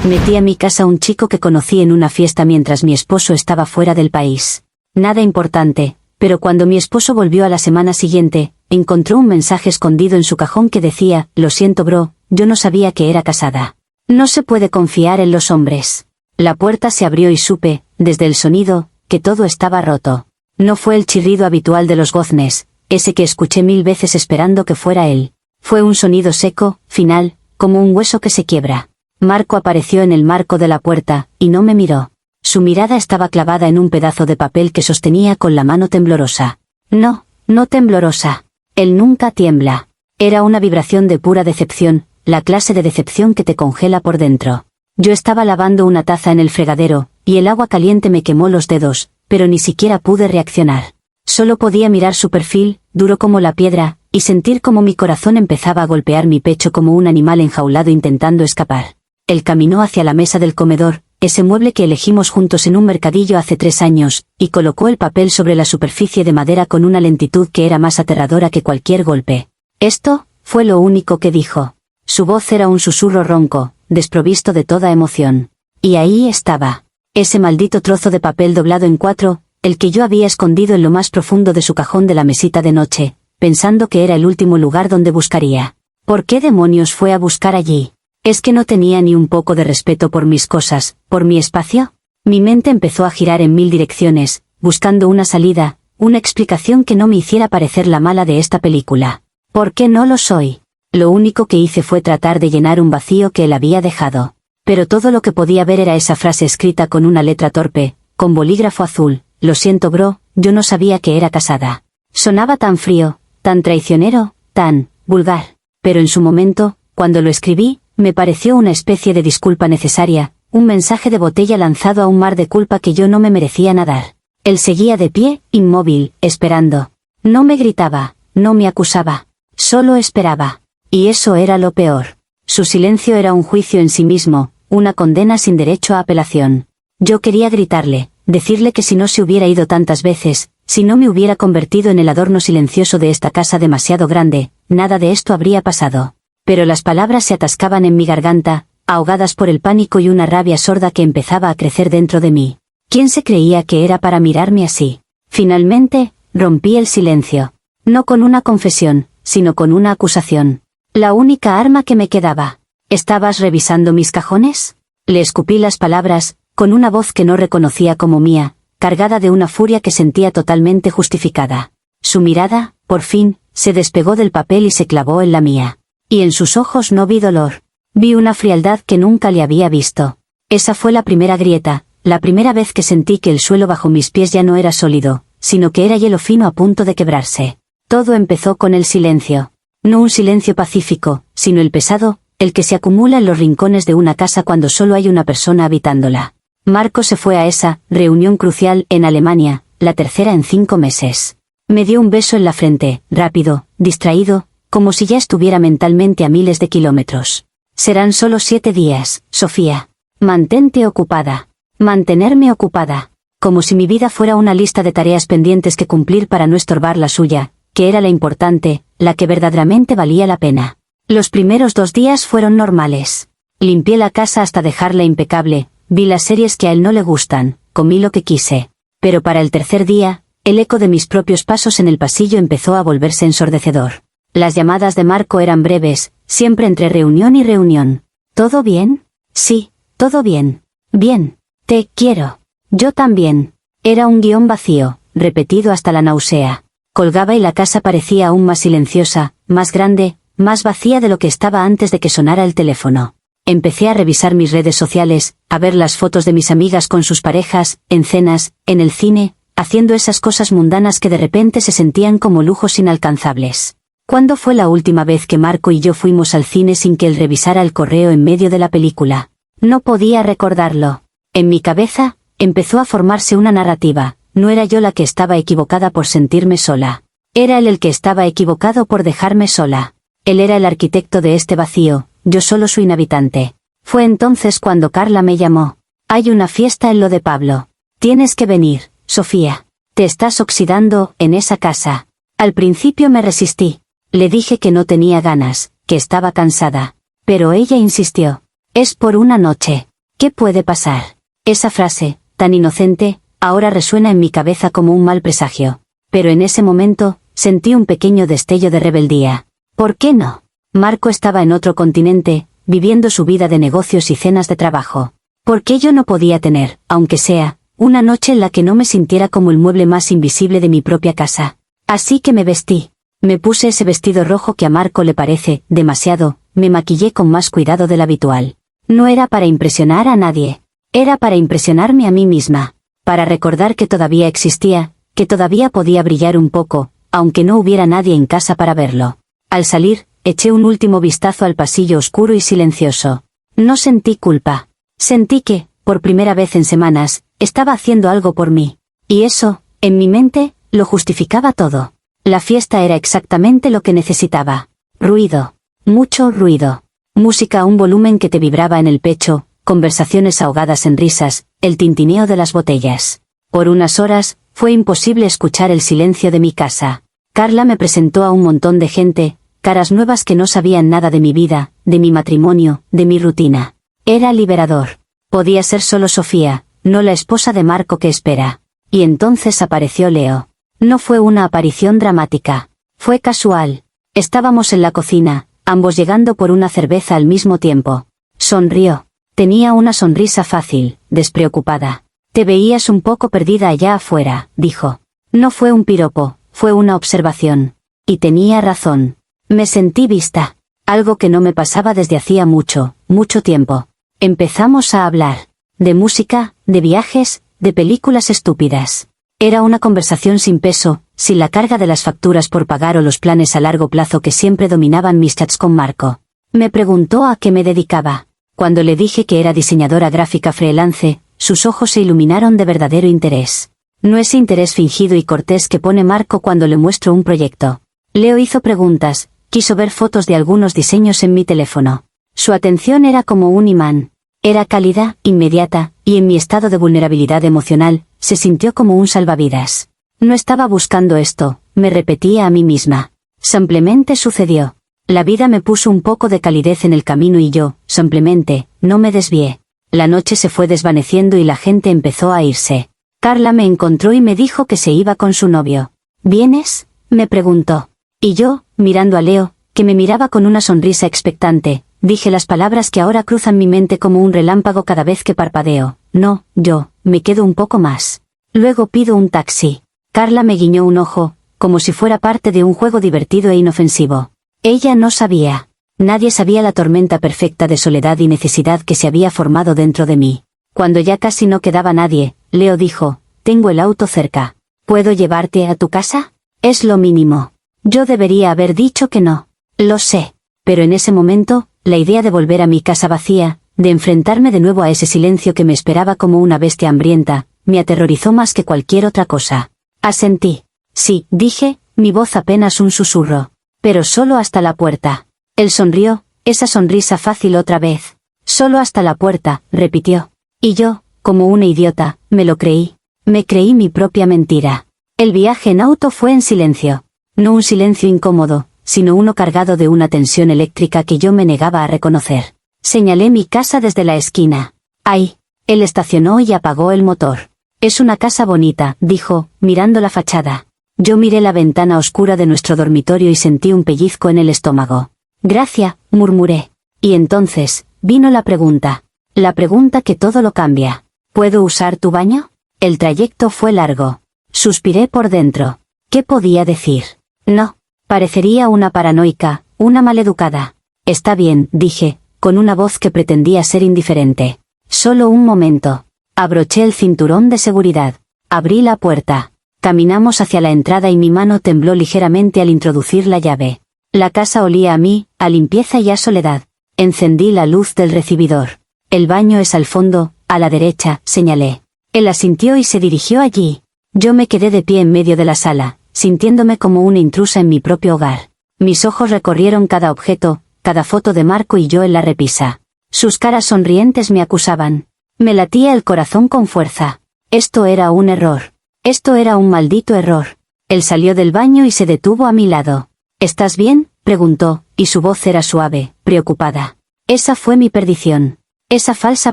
Metí a mi casa un chico que conocí en una fiesta mientras mi esposo estaba fuera del país. Nada importante, pero cuando mi esposo volvió a la semana siguiente, encontró un mensaje escondido en su cajón que decía: lo siento bro, yo no sabía que era casada. No se puede confiar en los hombres. La puerta se abrió y supe, desde el sonido, que todo estaba roto. No fue el chirrido habitual de los goznes, ese que escuché 1000 veces esperando que fuera él. Fue un sonido seco, final, como un hueso que se quiebra. Marco apareció en el marco de la puerta, y no me miró. Su mirada estaba clavada en un pedazo de papel que sostenía con la mano temblorosa. No, no temblorosa. Él nunca tiembla. Era una vibración de pura decepción, la clase de decepción que te congela por dentro. Yo estaba lavando una taza en el fregadero, y el agua caliente me quemó los dedos, pero ni siquiera pude reaccionar. Solo podía mirar su perfil, duro como la piedra, y sentir como mi corazón empezaba a golpear mi pecho como un animal enjaulado intentando escapar. Él caminó hacia la mesa del comedor, ese mueble que elegimos juntos en un mercadillo hace 3 años, y colocó el papel sobre la superficie de madera con una lentitud que era más aterradora que cualquier golpe. Esto fue lo único que dijo. Su voz era un susurro ronco, desprovisto de toda emoción. Y ahí estaba. Ese maldito trozo de papel doblado en 4, el que yo había escondido en lo más profundo de su cajón de la mesita de noche, pensando que era el último lugar donde buscaría. ¿Por qué demonios fue a buscar allí? ¿Es que no tenía ni un poco de respeto por mis cosas, por mi espacio? Mi mente empezó a girar en 1000 direcciones, buscando una salida, una explicación que no me hiciera parecer la mala de esta película. ¿Por qué no lo soy? Lo único que hice fue tratar de llenar un vacío que él había dejado. Pero todo lo que podía ver era esa frase escrita con una letra torpe, con bolígrafo azul: lo siento bro, yo no sabía que era casada. Sonaba tan frío, tan traicionero, tan vulgar. Pero en su momento, cuando lo escribí, me pareció una especie de disculpa necesaria, un mensaje de botella lanzado a un mar de culpa que yo no me merecía nadar. Él seguía de pie, inmóvil, esperando. No me gritaba, no me acusaba. Solo esperaba. Y eso era lo peor. Su silencio era un juicio en sí mismo, una condena sin derecho a apelación. Yo quería gritarle, decirle que si no se hubiera ido tantas veces, si no me hubiera convertido en el adorno silencioso de esta casa demasiado grande, nada de esto habría pasado. Pero las palabras se atascaban en mi garganta, ahogadas por el pánico y una rabia sorda que empezaba a crecer dentro de mí. ¿Quién se creía que era para mirarme así? Finalmente, rompí el silencio. No con una confesión, sino con una acusación. La única arma que me quedaba. ¿Estabas revisando mis cajones? Le escupí las palabras, con una voz que no reconocía como mía, cargada de una furia que sentía totalmente justificada. Su mirada, por fin, se despegó del papel y se clavó en la mía. Y en sus ojos no vi dolor. Vi una frialdad que nunca le había visto. Esa fue la primera grieta, la primera vez que sentí que el suelo bajo mis pies ya no era sólido, sino que era hielo fino a punto de quebrarse. Todo empezó con el silencio. No un silencio pacífico, sino el pesado, el que se acumula en los rincones de una casa cuando solo hay una persona habitándola. Marco se fue a esa reunión crucial en Alemania, la tercera en 5 meses. Me dio un beso en la frente, rápido, distraído, como si ya estuviera mentalmente a miles de kilómetros. Serán solo 7 días, Sofía. Mantente ocupada. Mantenerme ocupada. Como si mi vida fuera una lista de tareas pendientes que cumplir para no estorbar la suya, que era la importante, la que verdaderamente valía la pena. Los primeros 2 días fueron normales. Limpié la casa hasta dejarla impecable, vi las series que a él no le gustan, comí lo que quise. Pero para el tercer día, el eco de mis propios pasos en el pasillo empezó a volverse ensordecedor. Las llamadas de Marco eran breves, siempre entre reunión y reunión. ¿Todo bien? Sí, todo bien. Bien. Te quiero. Yo también. Era un guión vacío, repetido hasta la náusea. Colgaba y la casa parecía aún más silenciosa, más grande, más vacía de lo que estaba antes de que sonara el teléfono. Empecé a revisar mis redes sociales, a ver las fotos de mis amigas con sus parejas, en cenas, en el cine, haciendo esas cosas mundanas que de repente se sentían como lujos inalcanzables. ¿Cuándo fue la última vez que Marco y yo fuimos al cine sin que él revisara el correo en medio de la película? No podía recordarlo. En mi cabeza, empezó a formarse una narrativa. No era yo la que estaba equivocada por sentirme sola. Era él el que estaba equivocado por dejarme sola. Él era el arquitecto de este vacío, yo solo su inhabitante. Fue entonces cuando Carla me llamó. Hay una fiesta en lo de Pablo. Tienes que venir, Sofía. Te estás oxidando en esa casa. Al principio me resistí. Le dije que no tenía ganas, que estaba cansada. Pero ella insistió. Es por una noche. ¿Qué puede pasar? Esa frase, tan inocente, ahora resuena en mi cabeza como un mal presagio. Pero en ese momento, sentí un pequeño destello de rebeldía. ¿Por qué no? Marco estaba en otro continente, viviendo su vida de negocios y cenas de trabajo. ¿Por qué yo no podía tener, aunque sea, una noche en la que no me sintiera como el mueble más invisible de mi propia casa? Así que me vestí. Me puse ese vestido rojo que a Marco le parece demasiado, me maquillé con más cuidado del habitual. No era para impresionar a nadie. Era para impresionarme a mí misma. Para recordar que todavía existía, que todavía podía brillar un poco, aunque no hubiera nadie en casa para verlo. Al salir, eché un último vistazo al pasillo oscuro y silencioso. No sentí culpa. Sentí que, por primera vez en semanas, estaba haciendo algo por mí. Y eso, en mi mente, lo justificaba todo. La fiesta era exactamente lo que necesitaba. Ruido. Mucho ruido. Música a un volumen que te vibraba en el pecho, conversaciones ahogadas en risas, el tintineo de las botellas. Por unas horas, fue imposible escuchar el silencio de mi casa. Carla me presentó a un montón de gente, caras nuevas que no sabían nada de mi vida, de mi matrimonio, de mi rutina. Era liberador. Podía ser solo Sofía, no la esposa de Marco que espera. Y entonces apareció Leo. No fue una aparición dramática. Fue casual. Estábamos en la cocina, ambos llegando por una cerveza al mismo tiempo. Sonrió. Tenía una sonrisa fácil, despreocupada. Te veías un poco perdida allá afuera, dijo. No fue un piropo, fue una observación. Y tenía razón. Me sentí vista. Algo que no me pasaba desde hacía mucho, mucho tiempo. Empezamos a hablar. De música, de viajes, de películas estúpidas. Era una conversación sin peso, sin la carga de las facturas por pagar o los planes a largo plazo que siempre dominaban mis chats con Marco. Me preguntó a qué me dedicaba. Cuando le dije que era diseñadora gráfica freelance, sus ojos se iluminaron de verdadero interés. No ese interés fingido y cortés que pone Marco cuando le muestro un proyecto. Leo hizo preguntas, quiso ver fotos de algunos diseños en mi teléfono. Su atención era como un imán. Era cálida, inmediata, y en mi estado de vulnerabilidad emocional, se sintió como un salvavidas. No estaba buscando esto, me repetía a mí misma. Simplemente sucedió. La vida me puso un poco de calidez en el camino y yo, simplemente, no me desvié. La noche se fue desvaneciendo y la gente empezó a irse. Carla me encontró y me dijo que se iba con su novio. ¿Vienes?, me preguntó. Y yo, mirando a Leo, que me miraba con una sonrisa expectante, dije las palabras que ahora cruzan mi mente como un relámpago cada vez que parpadeo. No, yo, me quedo un poco más. Luego pido un taxi. Carla me guiñó un ojo, como si fuera parte de un juego divertido e inofensivo. Ella no sabía. Nadie sabía la tormenta perfecta de soledad y necesidad que se había formado dentro de mí. Cuando ya casi no quedaba nadie, Leo dijo, tengo el auto cerca. ¿Puedo llevarte a tu casa? Es lo mínimo. Yo debería haber dicho que no. Lo sé. Pero en ese momento, la idea de volver a mi casa vacía, de enfrentarme de nuevo a ese silencio que me esperaba como una bestia hambrienta, me aterrorizó más que cualquier otra cosa. Asentí. Sí, dije, mi voz apenas un susurro. Pero solo hasta la puerta. Él sonrió, esa sonrisa fácil otra vez. Solo hasta la puerta, repitió. Y yo, como una idiota, me lo creí. Me creí mi propia mentira. El viaje en auto fue en silencio. No un silencio incómodo, sino uno cargado de una tensión eléctrica que yo me negaba a reconocer. Señalé mi casa desde la esquina. ¡Ay! Él estacionó y apagó el motor. Es una casa bonita, dijo, mirando la fachada. Yo miré la ventana oscura de nuestro dormitorio y sentí un pellizco en el estómago. Gracias, murmuré. Y entonces, vino la pregunta. La pregunta que todo lo cambia. ¿Puedo usar tu baño? El trayecto fue largo. Suspiré por dentro. ¿Qué podía decir? No. Parecería una paranoica, una maleducada. Está bien, dije, con una voz que pretendía ser indiferente. Solo un momento. Abroché el cinturón de seguridad. Abrí la puerta. Caminamos hacia la entrada y mi mano tembló ligeramente al introducir la llave. La casa olía a mí, a limpieza y a soledad. Encendí la luz del recibidor. El baño es al fondo, a la derecha, señalé. Él asintió y se dirigió allí. Yo me quedé de pie en medio de la sala, sintiéndome como una intrusa en mi propio hogar. Mis ojos recorrieron cada objeto, cada foto de Marco y yo en la repisa. Sus caras sonrientes me acusaban. Me latía el corazón con fuerza. Esto era un error. Esto era un maldito error. Él salió del baño y se detuvo a mi lado. ¿Estás bien?, preguntó, y su voz era suave, preocupada. Esa fue mi perdición. Esa falsa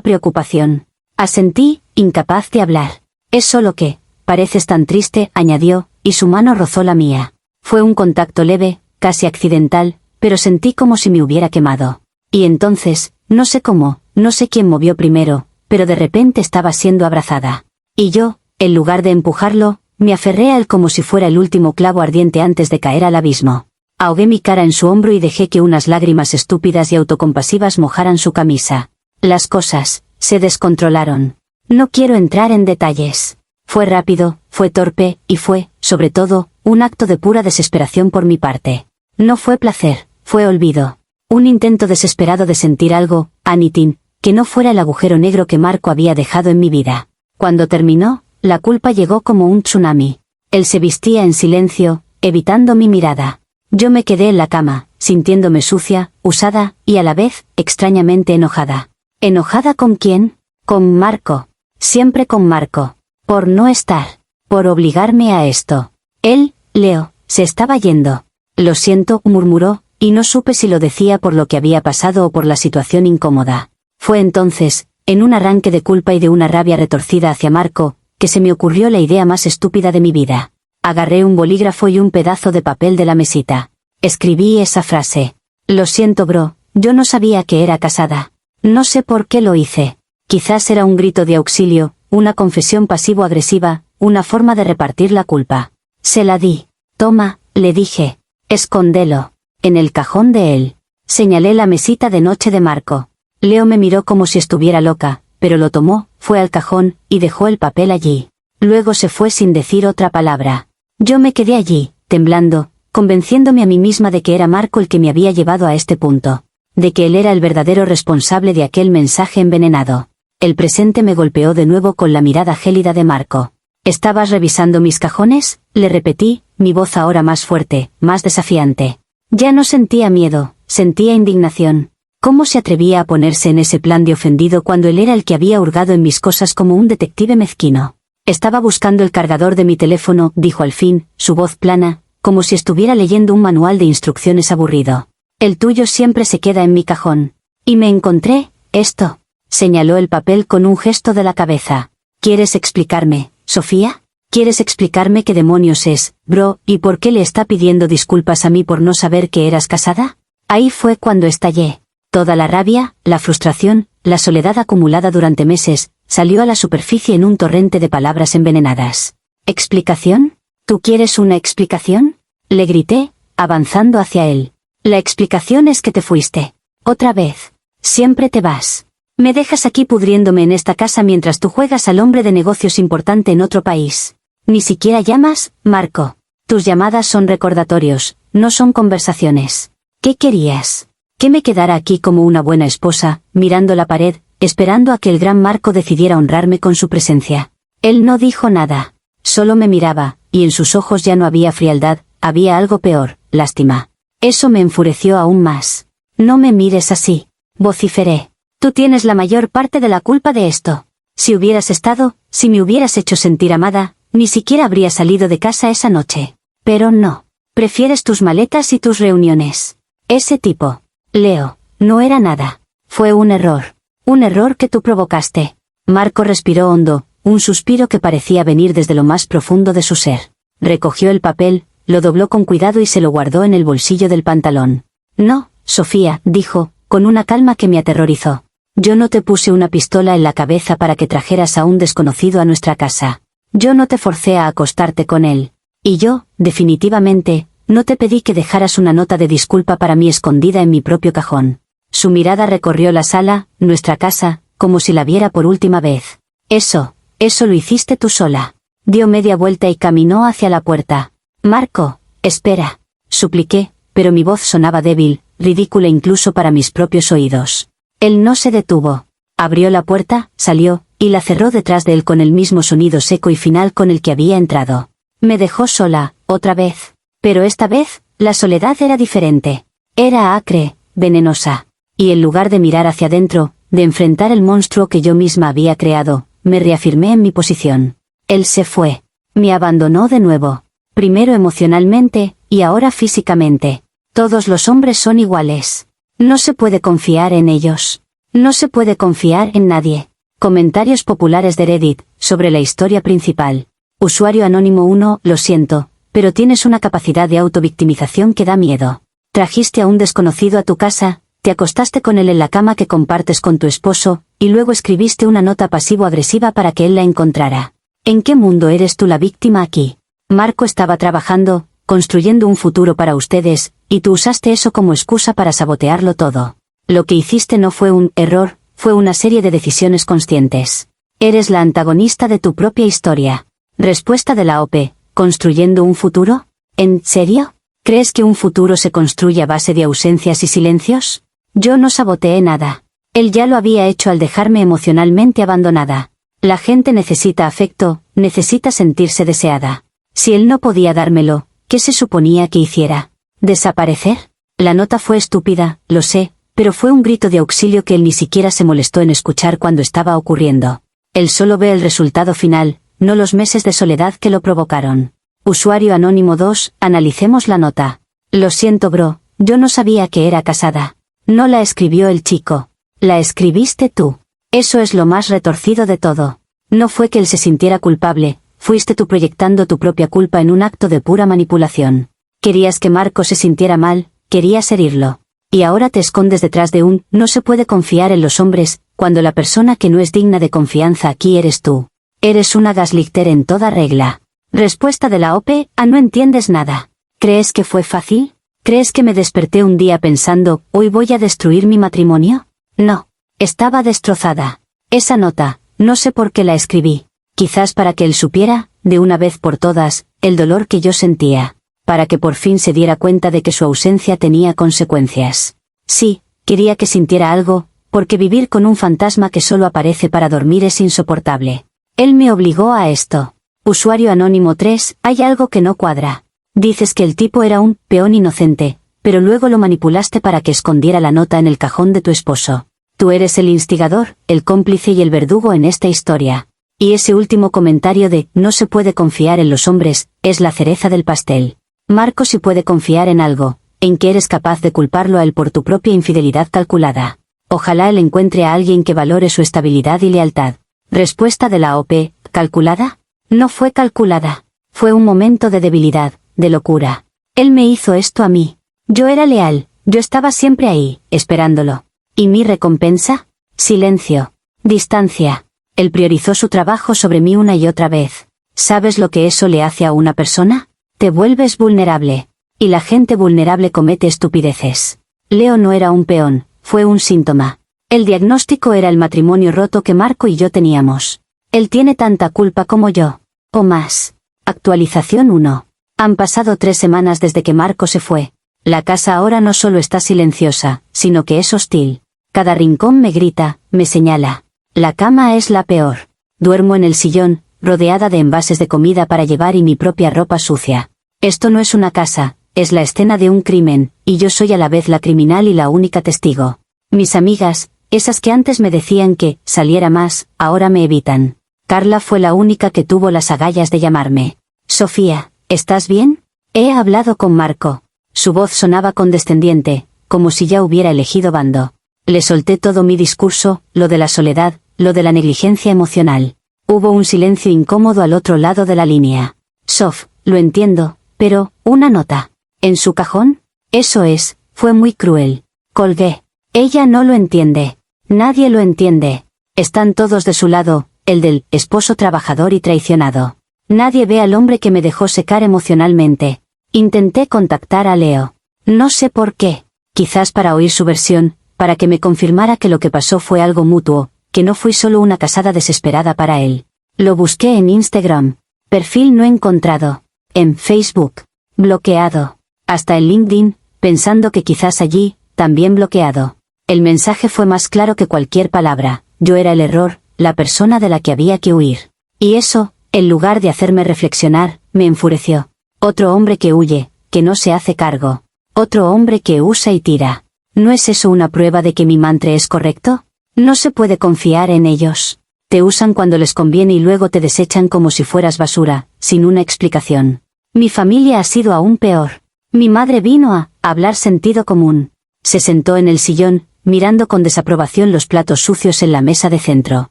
preocupación. Asentí, incapaz de hablar. Es solo que, pareces tan triste, añadió, y su mano rozó la mía. Fue un contacto leve, casi accidental, pero sentí como si me hubiera quemado. Y entonces, no sé cómo, no sé quién movió primero, pero de repente estaba siendo abrazada. Y yo, en lugar de empujarlo, me aferré a él como si fuera el último clavo ardiente antes de caer al abismo. Ahogué mi cara en su hombro y dejé que unas lágrimas estúpidas y autocompasivas mojaran su camisa. Las cosas se descontrolaron. No quiero entrar en detalles. Fue rápido, fue torpe, y fue, sobre todo, un acto de pura desesperación por mi parte. No fue placer, fue olvido. Un intento desesperado de sentir algo, anything, que no fuera el agujero negro que Marco había dejado en mi vida. Cuando terminó, la culpa llegó como un tsunami. Él se vestía en silencio, evitando mi mirada. Yo me quedé en la cama, sintiéndome sucia, usada, y a la vez, extrañamente enojada. ¿Enojada con quién? Con Marco. Siempre con Marco. Por no estar. Por obligarme a esto. Él, Leo, se estaba yendo. Lo siento, murmuró, y no supe si lo decía por lo que había pasado o por la situación incómoda. Fue entonces, en un arranque de culpa y de una rabia retorcida hacia Marco, que se me ocurrió la idea más estúpida de mi vida. Agarré un bolígrafo y un pedazo de papel de la mesita. Escribí esa frase. Lo siento, bro, yo no sabía que era casada. No sé por qué lo hice. Quizás era un grito de auxilio, una confesión pasivo-agresiva, una forma de repartir la culpa. Se la di. Toma, le dije. Escóndelo. En el cajón de él. Señalé la mesita de noche de Marco. Leo me miró como si estuviera loca, pero lo tomó, fue al cajón, y dejó el papel allí. Luego se fue sin decir otra palabra. Yo me quedé allí, temblando, convenciéndome a mí misma de que era Marco el que me había llevado a este punto. De que él era el verdadero responsable de aquel mensaje envenenado. El presente me golpeó de nuevo con la mirada gélida de Marco. ¿Estabas revisando mis cajones?, le repetí, mi voz ahora más fuerte, más desafiante. Ya no sentía miedo, sentía indignación. ¿Cómo se atrevía a ponerse en ese plan de ofendido cuando él era el que había hurgado en mis cosas como un detective mezquino? Estaba buscando el cargador de mi teléfono, dijo al fin, su voz plana, como si estuviera leyendo un manual de instrucciones aburrido. El tuyo siempre se queda en mi cajón. Y me encontré, esto. Señaló el papel con un gesto de la cabeza. ¿Quieres explicarme, Sofía? ¿Quieres explicarme qué demonios es, bro, y por qué le está pidiendo disculpas a mí por no saber que eras casada? Ahí fue cuando estallé. Toda la rabia, la frustración, la soledad acumulada durante meses, salió a la superficie en un torrente de palabras envenenadas. ¿Explicación? ¿Tú quieres una explicación?, le grité, avanzando hacia él. La explicación es que te fuiste. Otra vez. Siempre te vas. Me dejas aquí pudriéndome en esta casa mientras tú juegas al hombre de negocios importante en otro país. Ni siquiera llamas, Marco. Tus llamadas son recordatorios, no son conversaciones. ¿Qué querías? ¿Que me quedara aquí como una buena esposa, mirando la pared, esperando a que el gran Marco decidiera honrarme con su presencia? Él no dijo nada. Solo me miraba, y en sus ojos ya no había frialdad, había algo peor, lástima. Eso me enfureció aún más. No me mires así, vociferé. Tú tienes la mayor parte de la culpa de esto. Si hubieras estado, si me hubieras hecho sentir amada, ni siquiera habría salido de casa esa noche. Pero no. Prefieres tus maletas y tus reuniones. Ese tipo, Leo, no era nada. Fue un error. Un error que tú provocaste. Marco respiró hondo, un suspiro que parecía venir desde lo más profundo de su ser. Recogió el papel, lo dobló con cuidado y se lo guardó en el bolsillo del pantalón. No, Sofía, dijo, con una calma que me aterrorizó. Yo no te puse una pistola en la cabeza para que trajeras a un desconocido a nuestra casa. Yo no te forcé a acostarte con él. Y yo, definitivamente, no te pedí que dejaras una nota de disculpa para mí escondida en mi propio cajón. Su mirada recorrió la sala, nuestra casa, como si la viera por última vez. Eso lo hiciste tú sola. Dio media vuelta y caminó hacia la puerta. Marco, espera, supliqué, pero mi voz sonaba débil, ridícula incluso para mis propios oídos. Él no se detuvo. Abrió la puerta, salió, y la cerró detrás de él con el mismo sonido seco y final con el que había entrado. Me dejó sola, otra vez. Pero esta vez, la soledad era diferente. Era acre, venenosa. Y en lugar de mirar hacia adentro, de enfrentar el monstruo que yo misma había creado, me reafirmé en mi posición. Él se fue. Me abandonó de nuevo. Primero emocionalmente, y ahora físicamente. Todos los hombres son iguales. No se puede confiar en ellos. No se puede confiar en nadie. Comentarios populares de Reddit, sobre la historia principal. Usuario anónimo 1, lo siento, pero tienes una capacidad de autovictimización que da miedo. Trajiste a un desconocido a tu casa, te acostaste con él en la cama que compartes con tu esposo, y luego escribiste una nota pasivo-agresiva para que él la encontrara. ¿En qué mundo eres tú la víctima aquí? Marco estaba trabajando, construyendo un futuro para ustedes, y tú usaste eso como excusa para sabotearlo todo. Lo que hiciste no fue un error, fue una serie de decisiones conscientes. Eres la antagonista de tu propia historia. Respuesta de la OP, ¿construyendo un futuro? ¿En serio? ¿Crees que un futuro se construye a base de ausencias y silencios? Yo no saboteé nada. Él ya lo había hecho al dejarme emocionalmente abandonada. La gente necesita afecto, necesita sentirse deseada. Si él no podía dármelo, ¿qué se suponía que hiciera? ¿Desaparecer? La nota fue estúpida, lo sé, pero fue un grito de auxilio que él ni siquiera se molestó en escuchar cuando estaba ocurriendo. Él solo ve el resultado final, no los meses de soledad que lo provocaron. Usuario anónimo 2, analicemos la nota. Lo siento bro, yo no sabía que era casada. No la escribió el chico. La escribiste tú. Eso es lo más retorcido de todo. No fue que él se sintiera culpable, fuiste tú proyectando tu propia culpa en un acto de pura manipulación. Querías que Marco se sintiera mal, querías herirlo. Y ahora te escondes detrás de un no se puede confiar en los hombres, cuando la persona que no es digna de confianza aquí eres tú. Eres una gaslighter en toda regla. Respuesta de la OP, no entiendes nada. ¿Crees que fue fácil? ¿Crees que me desperté un día pensando, hoy voy a destruir mi matrimonio? No. Estaba destrozada. Esa nota, no sé por qué la escribí. Quizás para que él supiera, de una vez por todas, el dolor que yo sentía. Para que por fin se diera cuenta de que su ausencia tenía consecuencias. Sí, quería que sintiera algo, porque vivir con un fantasma que solo aparece para dormir es insoportable. Él me obligó a esto. Usuario anónimo 3, hay algo que no cuadra. Dices que el tipo era un peón inocente, pero luego lo manipulaste para que escondiera la nota en el cajón de tu esposo. Tú eres el instigador, el cómplice y el verdugo en esta historia. Y ese último comentario de no se puede confiar en los hombres, es la cereza del pastel. Marco sí puede confiar en algo, en que eres capaz de culparlo a él por tu propia infidelidad calculada. Ojalá él encuentre a alguien que valore su estabilidad y lealtad. Respuesta de la OP, ¿calculada? No fue calculada. Fue un momento de debilidad, de locura. Él me hizo esto a mí. Yo era leal, yo estaba siempre ahí, esperándolo. ¿Y mi recompensa? Silencio. Distancia. Él priorizó su trabajo sobre mí una y otra vez. ¿Sabes lo que eso le hace a una persona? Te vuelves vulnerable. Y la gente vulnerable comete estupideces. Leo no era un peón, fue un síntoma. El diagnóstico era el matrimonio roto que Marco y yo teníamos. Él tiene tanta culpa como yo. O más. Actualización 1. Han pasado 3 semanas desde que Marco se fue. La casa ahora no solo está silenciosa, sino que es hostil. Cada rincón me grita, me señala. La cama es la peor. Duermo en el sillón, rodeada de envases de comida para llevar y mi propia ropa sucia. Esto no es una casa, es la escena de un crimen, y yo soy a la vez la criminal y la única testigo. Mis amigas, esas que antes me decían que saliera más, ahora me evitan. Carla fue la única que tuvo las agallas de llamarme. Sofía, ¿estás bien? He hablado con Marco. Su voz sonaba condescendiente, como si ya hubiera elegido bando. Le solté todo mi discurso, lo de la soledad, lo de la negligencia emocional. Hubo un silencio incómodo al otro lado de la línea. Sof, lo entiendo, pero, una nota. ¿En su cajón? Eso es, fue muy cruel. Colgué. Ella no lo entiende. Nadie lo entiende. Están todos de su lado, el del esposo trabajador y traicionado. Nadie ve al hombre que me dejó secar emocionalmente. Intenté contactar a Leo. No sé por qué. Quizás para oír su versión, para que me confirmara que lo que pasó fue algo mutuo, que no fui solo una casada desesperada para él. Lo busqué en Instagram. Perfil no encontrado. En Facebook. Bloqueado. Hasta en LinkedIn, pensando que quizás allí, también bloqueado. El mensaje fue más claro que cualquier palabra. Yo era el error, la persona de la que había que huir. Y eso, en lugar de hacerme reflexionar, me enfureció. Otro hombre que huye, que no se hace cargo. Otro hombre que usa y tira. ¿No es eso una prueba de que mi mantra es correcto? No se puede confiar en ellos. Te usan cuando les conviene y luego te desechan como si fueras basura, sin una explicación. Mi familia ha sido aún peor. Mi madre vino a hablar sentido común. Se sentó en el sillón, mirando con desaprobación los platos sucios en la mesa de centro.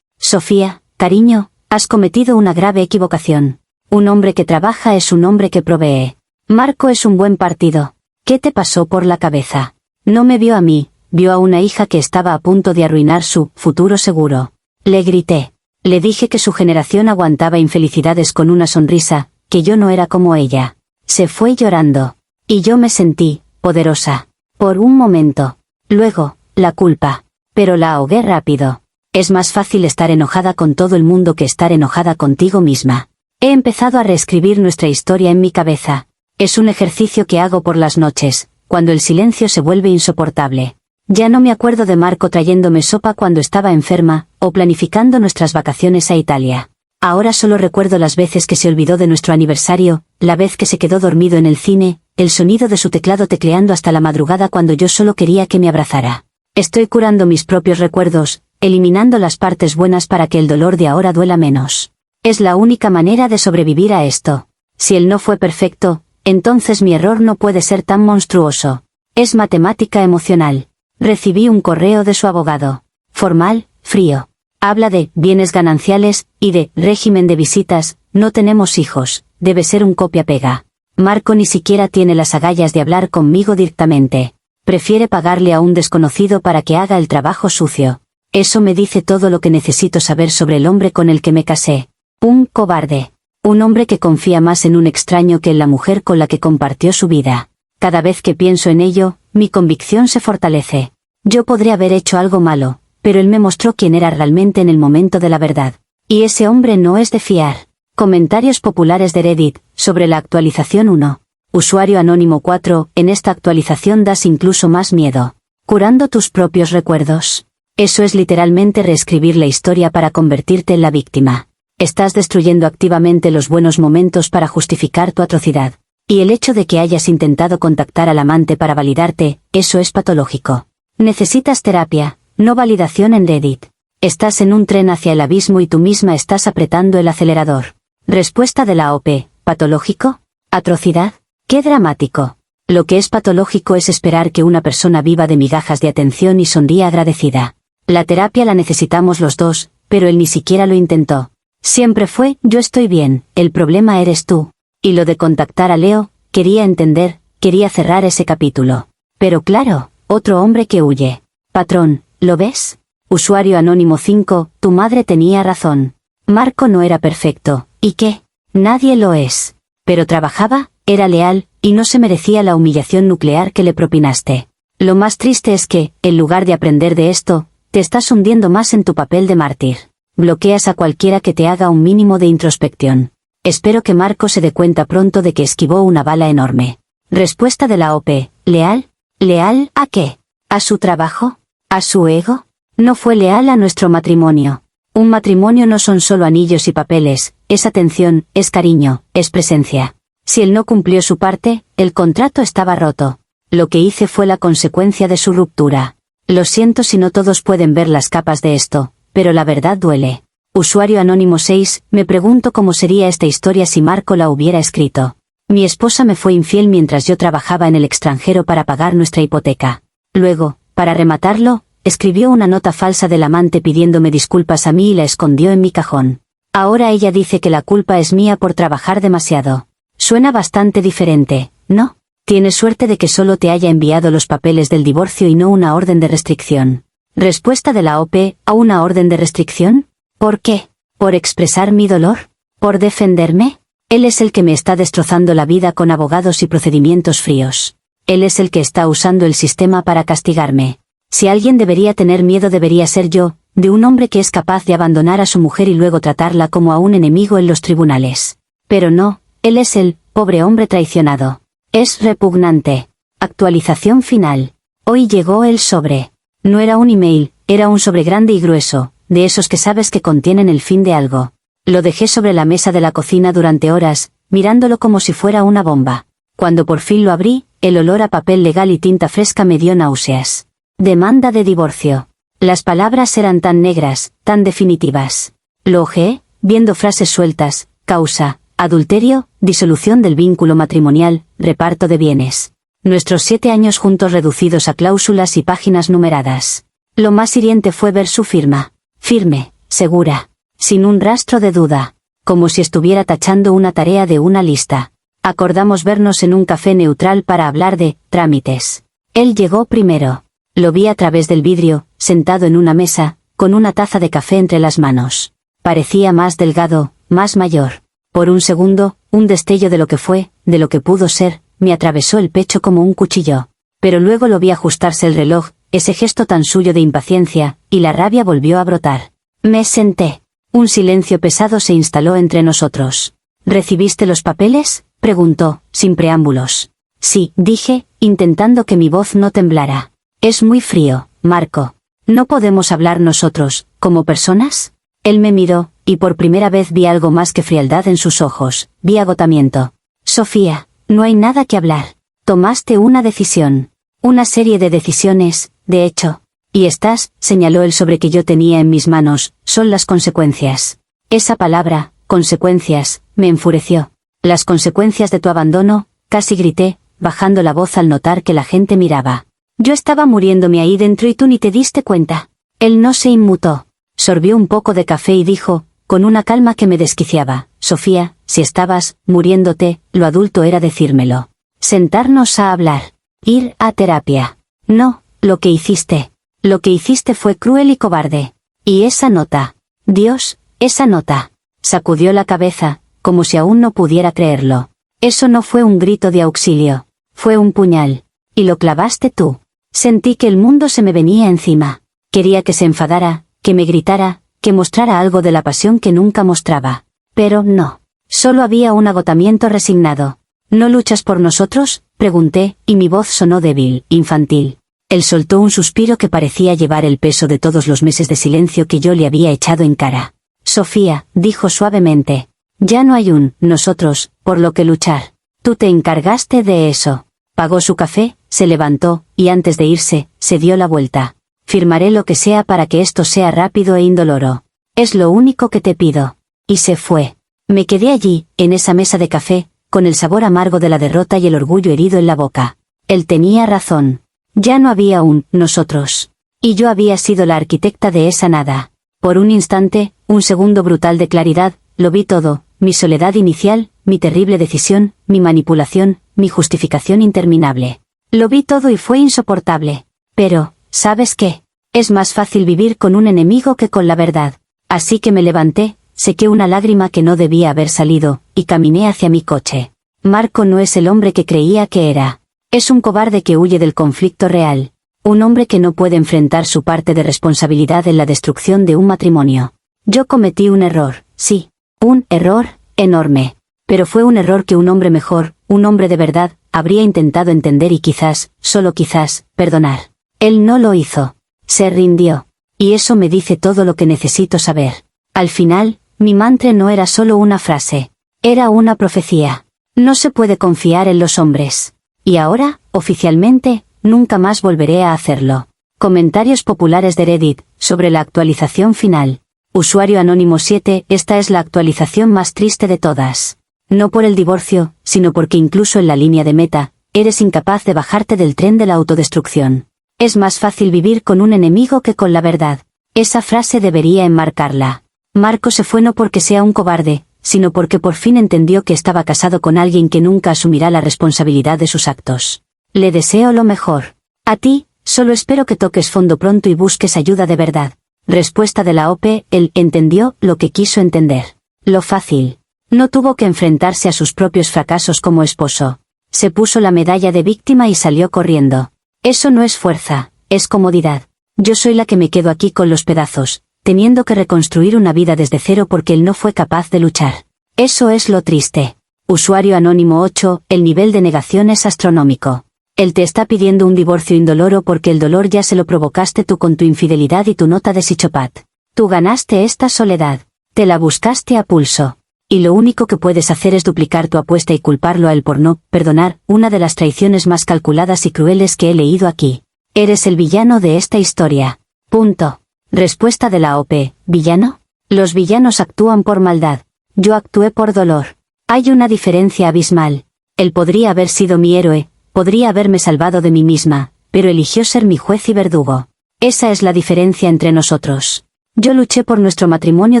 Sofía, cariño, has cometido una grave equivocación. Un hombre que trabaja es un hombre que provee. Marco es un buen partido. ¿Qué te pasó por la cabeza? No me vio a mí, vio a una hija que estaba a punto de arruinar su futuro seguro. Le grité. Le dije que su generación aguantaba infelicidades con una sonrisa, que yo no era como ella. Se fue llorando. Y yo me sentí poderosa. Por un momento. Luego, la culpa. Pero la ahogué rápido. Es más fácil estar enojada con todo el mundo que estar enojada contigo misma. He empezado a reescribir nuestra historia en mi cabeza. Es un ejercicio que hago por las noches, cuando el silencio se vuelve insoportable. Ya no me acuerdo de Marco trayéndome sopa cuando estaba enferma, o planificando nuestras vacaciones a Italia. Ahora solo recuerdo las veces que se olvidó de nuestro aniversario, la vez que se quedó dormido en el cine, el sonido de su teclado tecleando hasta la madrugada cuando yo solo quería que me abrazara. Estoy curando mis propios recuerdos, eliminando las partes buenas para que el dolor de ahora duela menos. Es la única manera de sobrevivir a esto. Si él no fue perfecto, entonces mi error no puede ser tan monstruoso. Es matemática emocional. Recibí un correo de su abogado. Formal, frío. Habla de bienes gananciales, y de régimen de visitas, no tenemos hijos, debe ser un copia-pega. Marco ni siquiera tiene las agallas de hablar conmigo directamente. Prefiere pagarle a un desconocido para que haga el trabajo sucio. Eso me dice todo lo que necesito saber sobre el hombre con el que me casé. Un cobarde. Un hombre que confía más en un extraño que en la mujer con la que compartió su vida. Cada vez que pienso en ello, mi convicción se fortalece. Yo podré haber hecho algo malo, pero él me mostró quién era realmente en el momento de la verdad. Y ese hombre no es de fiar. Comentarios populares de Reddit, sobre la actualización 1. Usuario anónimo 4, en esta actualización das incluso más miedo. Curando tus propios recuerdos. Eso es literalmente reescribir la historia para convertirte en la víctima. Estás destruyendo activamente los buenos momentos para justificar tu atrocidad. Y el hecho de que hayas intentado contactar al amante para validarte, eso es patológico. Necesitas terapia, no validación en Reddit. Estás en un tren hacia el abismo y tú misma estás apretando el acelerador. Respuesta de la OP, ¿patológico? ¿Atrocidad? ¡Qué dramático! Lo que es patológico es esperar que una persona viva de migajas de atención y sonría agradecida. La terapia la necesitamos los dos, pero él ni siquiera lo intentó. Siempre fue, yo estoy bien, el problema eres tú. Y lo de contactar a Leo, quería entender, quería cerrar ese capítulo. Pero claro, otro hombre que huye. Patrón, ¿lo ves? Usuario anónimo 5, tu madre tenía razón. Marco no era perfecto, ¿y qué? Nadie lo es. Pero trabajaba, era leal, y no se merecía la humillación nuclear que le propinaste. Lo más triste es que, en lugar de aprender de esto, te estás hundiendo más en tu papel de mártir. Bloqueas a cualquiera que te haga un mínimo de introspección. Espero que Marco se dé cuenta pronto de que esquivó una bala enorme. Respuesta de la OP, ¿leal? ¿Leal a qué? ¿A su trabajo? ¿A su ego? No fue leal a nuestro matrimonio. Un matrimonio no son solo anillos y papeles, es atención, es cariño, es presencia. Si él no cumplió su parte, el contrato estaba roto. Lo que hice fue la consecuencia de su ruptura. Lo siento si no todos pueden ver las capas de esto, pero la verdad duele. Usuario anónimo 6, me pregunto cómo sería esta historia si Marco la hubiera escrito. Mi esposa me fue infiel mientras yo trabajaba en el extranjero para pagar nuestra hipoteca. Luego, para rematarlo, escribió una nota falsa del amante pidiéndome disculpas a mí y la escondió en mi cajón. Ahora ella dice que la culpa es mía por trabajar demasiado. Suena bastante diferente, ¿no? Tienes suerte de que solo te haya enviado los papeles del divorcio y no una orden de restricción. Respuesta de la OP, ¿a una orden de restricción? ¿Por qué? ¿Por expresar mi dolor? ¿Por defenderme? Él es el que me está destrozando la vida con abogados y procedimientos fríos. Él es el que está usando el sistema para castigarme. Si alguien debería tener miedo debería ser yo, de un hombre que es capaz de abandonar a su mujer y luego tratarla como a un enemigo en los tribunales. Pero no, él es el pobre hombre traicionado. Es repugnante. Actualización final. Hoy llegó el sobre. No era un email, era un sobre grande y grueso, de esos que sabes que contienen el fin de algo. Lo dejé sobre la mesa de la cocina durante horas, mirándolo como si fuera una bomba. Cuando por fin lo abrí, el olor a papel legal y tinta fresca me dio náuseas. Demanda de divorcio. Las palabras eran tan negras, tan definitivas. Lo ojeé, viendo frases sueltas, causa, adulterio, disolución del vínculo matrimonial, reparto de bienes. Nuestros 7 años juntos reducidos a cláusulas y páginas numeradas. Lo más hiriente fue ver su firma. Firme, segura, sin un rastro de duda, como si estuviera tachando una tarea de una lista. Acordamos vernos en un café neutral para hablar de trámites. Él llegó primero. Lo vi a través del vidrio, sentado en una mesa, con una taza de café entre las manos. Parecía más delgado, más mayor. Por un segundo, un destello de lo que fue, de lo que pudo ser, me atravesó el pecho como un cuchillo. Pero luego lo vi ajustarse el reloj, ese gesto tan suyo de impaciencia, y la rabia volvió a brotar. Me senté. Un silencio pesado se instaló entre nosotros. ¿Recibiste los papeles?, preguntó, sin preámbulos. Sí, dije, intentando que mi voz no temblara. Es muy frío, Marco. ¿No podemos hablar nosotros, como personas? Él me miró, y por primera vez vi algo más que frialdad en sus ojos, vi agotamiento. Sofía, no hay nada que hablar. Tomaste una decisión. Una serie de decisiones, de hecho. Y estas, señaló él sobre que yo tenía en mis manos, son las consecuencias. Esa palabra, consecuencias, me enfureció. Las consecuencias de tu abandono, casi grité, bajando la voz al notar que la gente miraba. Yo estaba muriéndome ahí dentro y tú ni te diste cuenta. Él no se inmutó. Sorbió un poco de café y dijo, con una calma que me desquiciaba, Sofía, si estabas muriéndote, lo adulto era decírmelo. Sentarnos a hablar. Ir a terapia. No, lo que hiciste. Lo que hiciste fue cruel y cobarde. Y esa nota. Dios, esa nota. Sacudió la cabeza, como si aún no pudiera creerlo. Eso no fue un grito de auxilio. Fue un puñal. Y lo clavaste tú. Sentí que el mundo se me venía encima. Quería que se enfadara, que me gritara, que mostrara algo de la pasión que nunca mostraba. Pero no. Solo había un agotamiento resignado. ¿No luchas por nosotros?, pregunté, y mi voz sonó débil, infantil. Él soltó un suspiro que parecía llevar el peso de todos los meses de silencio que yo le había echado en cara. Sofía, dijo suavemente. Ya no hay un nosotros, por lo que luchar. Tú te encargaste de eso. Pagó su café, se levantó, y antes de irse, se dio la vuelta. Firmaré lo que sea para que esto sea rápido e indoloro. Es lo único que te pido. Y se fue. Me quedé allí, en esa mesa de café, con el sabor amargo de la derrota y el orgullo herido en la boca. Él tenía razón. Ya no había un nosotros. Y yo había sido la arquitecta de esa nada. Por un instante, un segundo brutal de claridad, lo vi todo, mi soledad inicial, mi terrible decisión, mi manipulación, mi justificación interminable. Lo vi todo y fue insoportable. Pero, ¿sabes qué? Es más fácil vivir con un enemigo que con la verdad. Así que me levanté, sequé una lágrima que no debía haber salido, y caminé hacia mi coche. Marco no es el hombre que creía que era. Es un cobarde que huye del conflicto real. Un hombre que no puede enfrentar su parte de responsabilidad en la destrucción de un matrimonio. Yo cometí un error, sí. Un error enorme. Pero fue un error que un hombre mejor, un hombre de verdad, habría intentado entender y quizás, solo quizás, perdonar. Él no lo hizo. Se rindió. Y eso me dice todo lo que necesito saber. Al final, mi mantra no era solo una frase. Era una profecía. No se puede confiar en los hombres. Y ahora, oficialmente, nunca más volveré a hacerlo. Comentarios populares de Reddit, sobre la actualización final. Usuario anónimo 7, esta es la actualización más triste de todas. No por el divorcio, sino porque incluso en la línea de meta, eres incapaz de bajarte del tren de la autodestrucción. Es más fácil vivir con un enemigo que con la verdad. Esa frase debería enmarcarla. Marco se fue no porque sea un cobarde, sino porque por fin entendió que estaba casado con alguien que nunca asumirá la responsabilidad de sus actos. Le deseo lo mejor. A ti, solo espero que toques fondo pronto y busques ayuda de verdad. Respuesta de la OP, él entendió lo que quiso entender. Lo fácil. No tuvo que enfrentarse a sus propios fracasos como esposo. Se puso la medalla de víctima y salió corriendo. Eso no es fuerza, es comodidad. Yo soy la que me quedo aquí con los pedazos, teniendo que reconstruir una vida desde cero porque él no fue capaz de luchar. Eso es lo triste. Usuario anónimo 8, el nivel de negación es astronómico. Él te está pidiendo un divorcio indoloro porque el dolor ya se lo provocaste tú con tu infidelidad y tu nota de psichopat. Tú ganaste esta soledad. Te la buscaste a pulso. Y lo único que puedes hacer es duplicar tu apuesta y culparlo a él por no perdonar, una de las traiciones más calculadas y crueles que he leído aquí. Eres el villano de esta historia. Punto. Respuesta de la OP, ¿villano? Los villanos actúan por maldad. Yo actué por dolor. Hay una diferencia abismal. Él podría haber sido mi héroe, Podría haberme salvado de mí misma, pero eligió ser mi juez y verdugo. Esa es la diferencia entre nosotros. Yo luché por nuestro matrimonio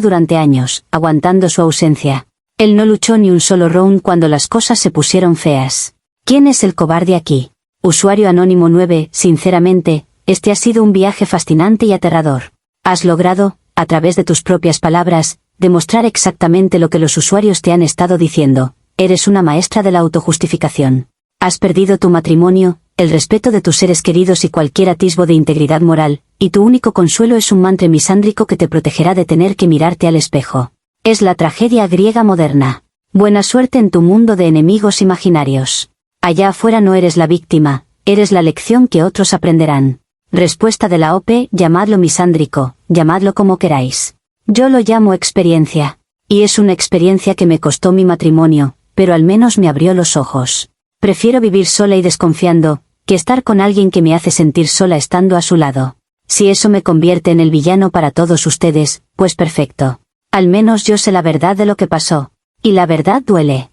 durante años, aguantando su ausencia. Él no luchó ni un solo round cuando las cosas se pusieron feas. ¿Quién es el cobarde aquí? Usuario anónimo 9, sinceramente, este ha sido un viaje fascinante y aterrador. Has logrado, a través de tus propias palabras, demostrar exactamente lo que los usuarios te han estado diciendo. Eres una maestra de la autojustificación. Has perdido tu matrimonio, el respeto de tus seres queridos y cualquier atisbo de integridad moral, y tu único consuelo es un mantra misándrico que te protegerá de tener que mirarte al espejo. Es la tragedia griega moderna. Buena suerte en tu mundo de enemigos imaginarios. Allá afuera no eres la víctima, eres la lección que otros aprenderán. Respuesta de la OP, llamadlo misándrico, llamadlo como queráis. Yo lo llamo experiencia. Y es una experiencia que me costó mi matrimonio, pero al menos me abrió los ojos. Prefiero vivir sola y desconfiando, que estar con alguien que me hace sentir sola estando a su lado. Si eso me convierte en el villano para todos ustedes, pues perfecto. Al menos yo sé la verdad de lo que pasó. Y la verdad duele.